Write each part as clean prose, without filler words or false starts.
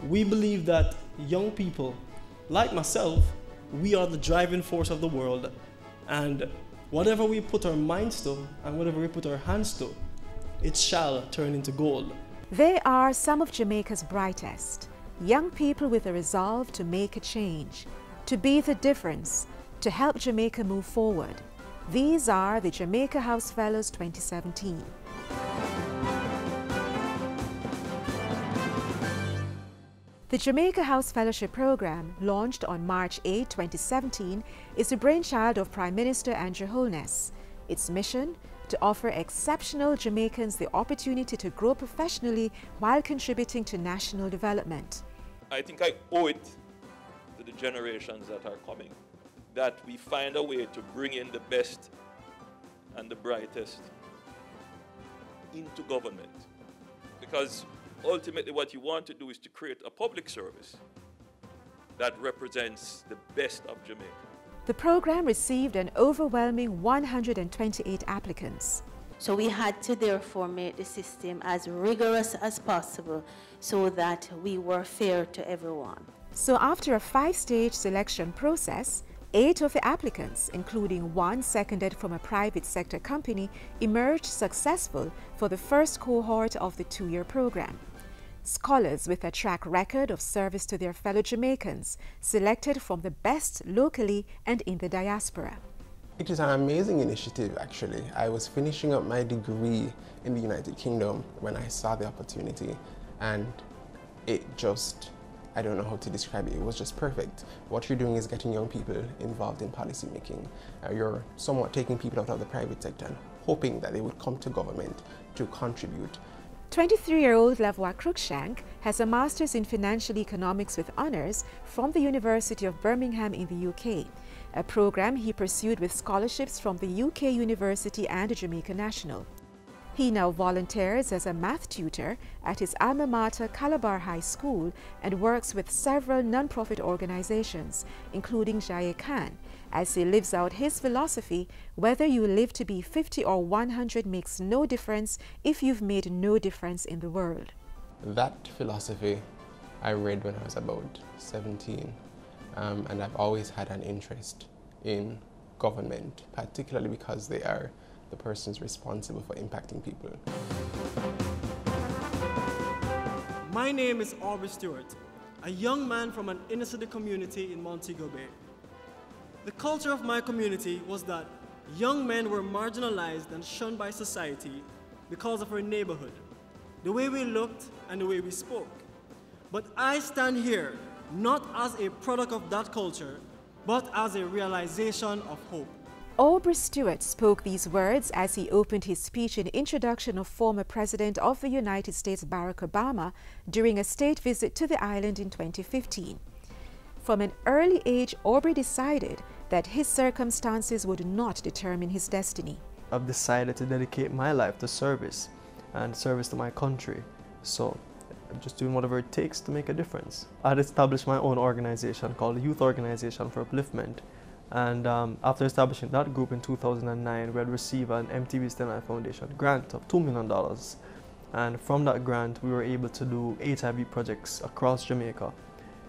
We believe that young people, like myself, we are the driving force of the world, and whatever we put our minds to and whatever we put our hands to, it shall turn into gold. They are some of Jamaica's brightest, young people with a resolve to make a change, to be the difference, to help Jamaica move forward. These are the Jamaica House Fellows 2017. The Jamaica House Fellowship Program, launched on March 8, 2017, is the brainchild of Prime Minister Andrew Holness. Its mission? To offer exceptional Jamaicans the opportunity to grow professionally while contributing to national development. I think I owe it to the generations that are coming, that we find a way to bring in the best and the brightest into government. Because ultimately what you want to do is to create a public service that represents the best of Jamaica. The program received an overwhelming 128 applicants. So we had to therefore make the system as rigorous as possible so that we were fair to everyone. So after a 5-stage selection process, 8 of the applicants, including one seconded from a private sector company, emerged successful for the first cohort of the 2-year program. Scholars with a track record of service to their fellow Jamaicans, selected from the best locally and in the diaspora. It is an amazing initiative, actually. I was finishing up my degree in the United Kingdom when I saw the opportunity, and it just, I don't know how to describe it, it was just perfect. What you're doing is getting young people involved in policy making. You're somewhat taking people out of the private sector and hoping that they would come to government to contribute. 23-year-old Lavoie Cruikshank has a master's in financial economics with honours from the University of Birmingham in the UK, a program he pursued with scholarships from the UK University and Jamaica National. He now volunteers as a math tutor at his alma mater Calabar High School and works with several non-profit organisations, including JIS, as he lives out his philosophy: whether you live to be 50 or 100 makes no difference if you've made no difference in the world. That philosophy I read when I was about 17, and I've always had an interest in government, particularly because they are the persons responsible for impacting people. My name is Aubrey Stewart, a young man from an inner-city community in Montego Bay. The culture of my community was that young men were marginalized and shunned by society because of our neighborhood, the way we looked and the way we spoke. But I stand here not as a product of that culture, but as a realization of hope. Aubrey Stewart spoke these words as he opened his speech in introduction of former President of the United States Barack Obama during a state visit to the island in 2015. From an early age, Aubrey decided that his circumstances would not determine his destiny. I've decided to dedicate my life to service and service to my country. So I'm just doing whatever it takes to make a difference. I had established my own organization called the Youth Organization for Upliftment. And after establishing that group in 2009, we had received an MTV Stenline Foundation grant of $2 million. And from that grant, we were able to do HIV projects across Jamaica.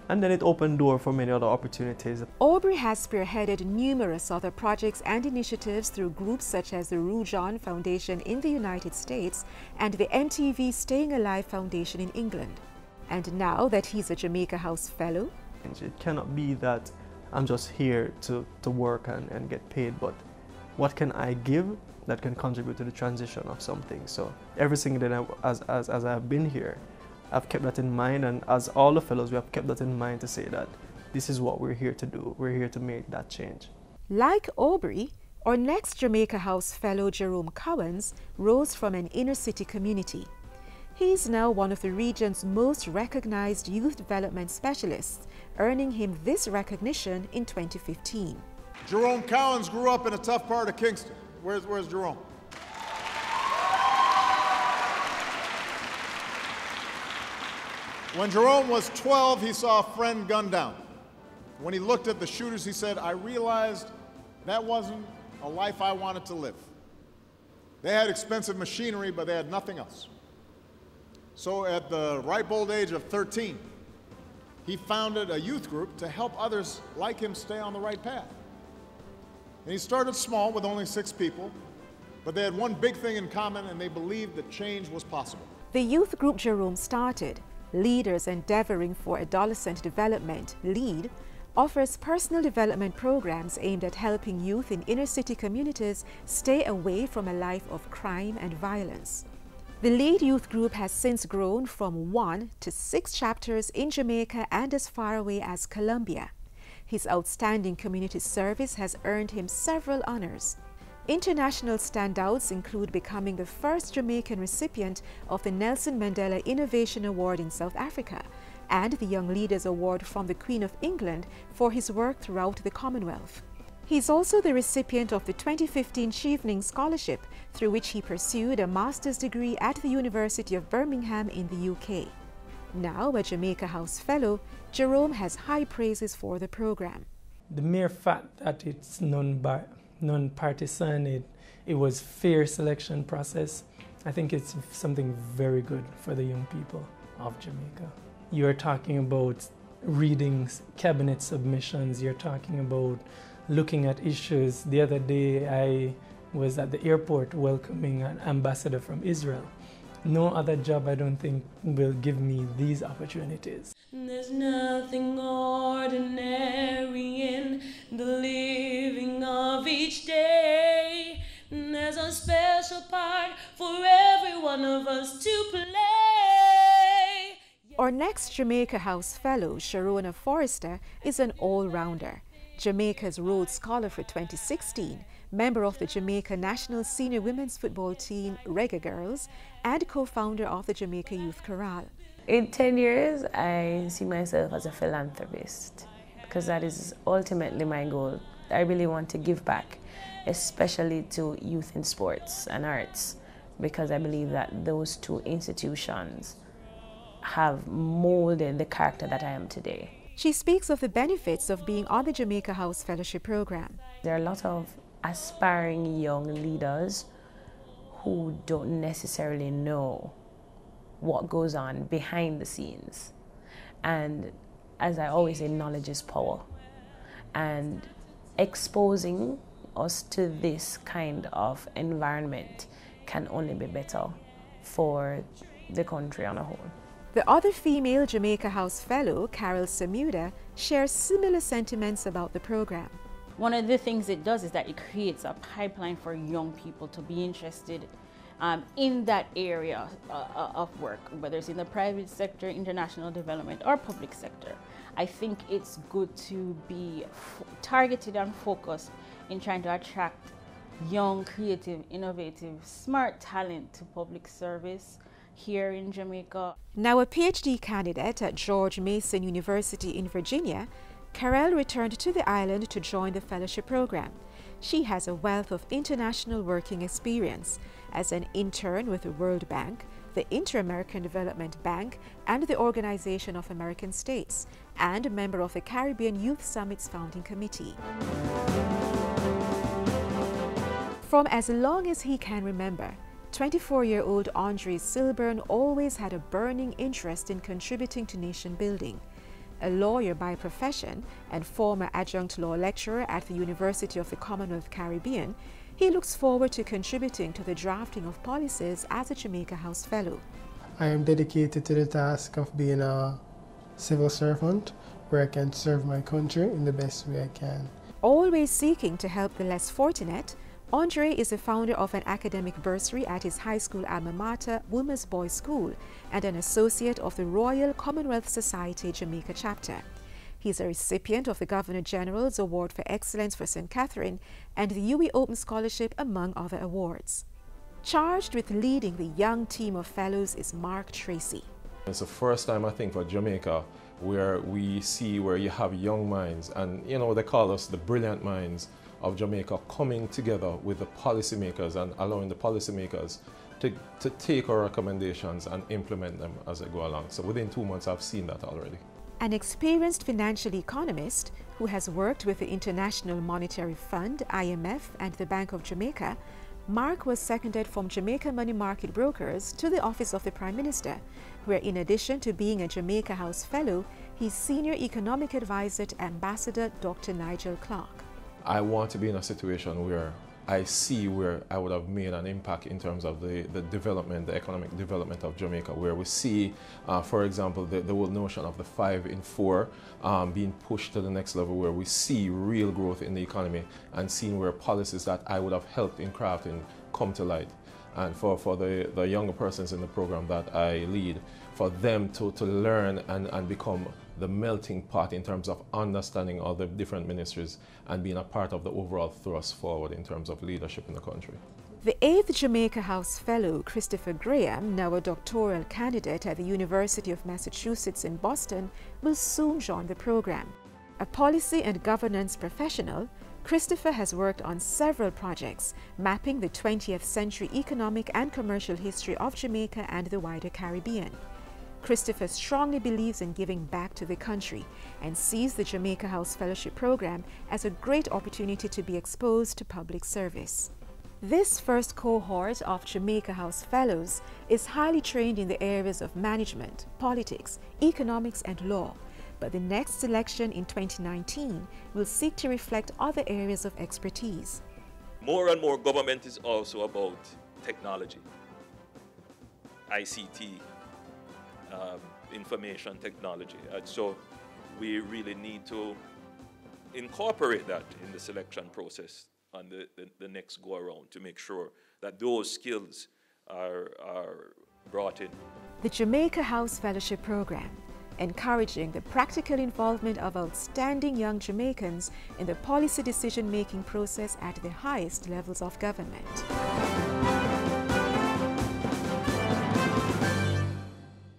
And then it opened doors for many other opportunities. Aubrey has spearheaded numerous other projects and initiatives through groups such as the Roujon Foundation in the United States and the MTV Staying Alive Foundation in England. And now that he's a Jamaica House Fellow, it cannot be that I'm just here to work and get paid, but what can I give that can contribute to the transition of something? So every single day as I've been here, I've kept that in mind, and as all the fellows, we have kept that in mind to say that this is what we're here to do. We're here to make that change. Like Aubrey, our next Jamaica House Fellow Jerome Cowens rose from an inner city community. He is now one of the region's most recognized youth development specialists, earning him this recognition in 2015. Jerome Cowens grew up in a tough part of Kingston. Where's Jerome? When Jerome was 12, he saw a friend gunned down. When he looked at the shooters, he said, "I realized that wasn't a life I wanted to live." They had expensive machinery, but they had nothing else. So at the ripe old age of 13, he founded a youth group to help others like him stay on the right path. And he started small with only 6 people, but they had one big thing in common, and they believed that change was possible. The youth group Jerome started, Leaders Endeavoring for Adolescent Development, LEAD, offers personal development programs aimed at helping youth in inner-city communities stay away from a life of crime and violence. The LEAD youth group has since grown from 1 to 6 chapters in Jamaica and as far away as Colombia. His outstanding community service has earned him several honors. International standouts include becoming the first Jamaican recipient of the Nelson Mandela Innovation Award in South Africa and the Young Leaders Award from the Queen of England for his work throughout the Commonwealth. He is also the recipient of the 2015 Chevening Scholarship, through which he pursued a master's degree at the University of Birmingham in the UK. Now a Jamaica House Fellow, Jerome has high praises for the program. The mere fact that it's non-partisan, it was fair selection process, I think it's something very good for the young people of Jamaica. You're talking about reading cabinet submissions, you're talking about looking at issues. The other day I was at the airport welcoming an ambassador from Israel. No other job, I don't think, will give me these opportunities. There's nothing ordinary in the living of each day. There's a special part for every one of us to play. Our next Jamaica House Fellow, Sharona Forrester, is an all-rounder. Jamaica's Rhodes Scholar for 2016, member of the Jamaica National Senior Women's Football Team, Reggae Girls, and co-founder of the Jamaica Youth Chorale. In 10 years, I see myself as a philanthropist because that is ultimately my goal. I really want to give back, especially to youth in sports and arts, because I believe that those two institutions have molded the character that I am today. She speaks of the benefits of being on the Jamaica House Fellowship Program. There are a lot of aspiring young leaders who don't necessarily know what goes on behind the scenes. And as I always say, knowledge is power. And exposing us to this kind of environment can only be better for the country on a whole. The other female Jamaica House Fellow, Carol Samuda, shares similar sentiments about the program. One of the things it does is that it creates a pipeline for young people to be interested in that area of work, whether it's in the private sector, international development, or public sector. I think it's good to be targeted and focused in trying to attract young, creative, innovative, smart talent to public service here in Jamaica. Now a PhD candidate at George Mason University in Virginia, Carol returned to the island to join the fellowship program. She has a wealth of international working experience as an intern with the World Bank, the Inter-American Development Bank, and the Organization of American States, and a member of the Caribbean Youth Summit's founding committee. From as long as he can remember, 24-year-old Aubrey Silburn always had a burning interest in contributing to nation building. A lawyer by profession and former adjunct law lecturer at the University of the Commonwealth Caribbean, he looks forward to contributing to the drafting of policies as a Jamaica House Fellow. I am dedicated to the task of being a civil servant where I can serve my country in the best way I can. Always seeking to help the less fortunate, Aubrey is the founder of an academic bursary at his high school alma mater, Women's Boys School, and an associate of the Royal Commonwealth Society Jamaica chapter. He is a recipient of the Governor General's Award for Excellence for St. Catherine and the UWI Open Scholarship, among other awards. Charged with leading the young team of fellows is Mark Tracy. It's the first time, I think, for Jamaica where we see where you have young minds, and you know, they call us the brilliant minds of Jamaica, coming together with the policymakers and allowing the policymakers to take our recommendations and implement them as they go along. So within 2 months, I've seen that already. An experienced financial economist who has worked with the International Monetary Fund, IMF, and the Bank of Jamaica, Mark was seconded from Jamaica Money Market Brokers to the Office of the Prime Minister, where in addition to being a Jamaica House Fellow, he's Senior Economic Advisor to Ambassador Dr. Nigel Clark. I want to be in a situation where I see where I would have made an impact in terms of the development, the economic development of Jamaica, where we see, for example, the whole notion of the 5 in 4 being pushed to the next level, where we see real growth in the economy and seeing where policies that I would have helped in crafting come to light. And for the younger persons in the program that I lead, for them to learn and become the melting pot in terms of understanding all the different ministries and being a part of the overall thrust forward in terms of leadership in the country. The 8th Jamaica House Fellow, Christopher Graham, now a doctoral candidate at the University of Massachusetts in Boston, will soon join the program. A policy and governance professional, Christopher has worked on several projects mapping the 20th century economic and commercial history of Jamaica and the wider Caribbean. Christopher strongly believes in giving back to the country and sees the Jamaica House Fellowship Program as a great opportunity to be exposed to public service. This first cohort of Jamaica House Fellows is highly trained in the areas of management, politics, economics and law, but the next selection in 2019 will seek to reflect other areas of expertise. More and more government is also about technology, ICT, information technology. So we really need to incorporate that in the selection process on the next go around to make sure that those skills are brought in. The Jamaica House Fellowship Program, encouraging the practical involvement of outstanding young Jamaicans in the policy decision-making process at the highest levels of government.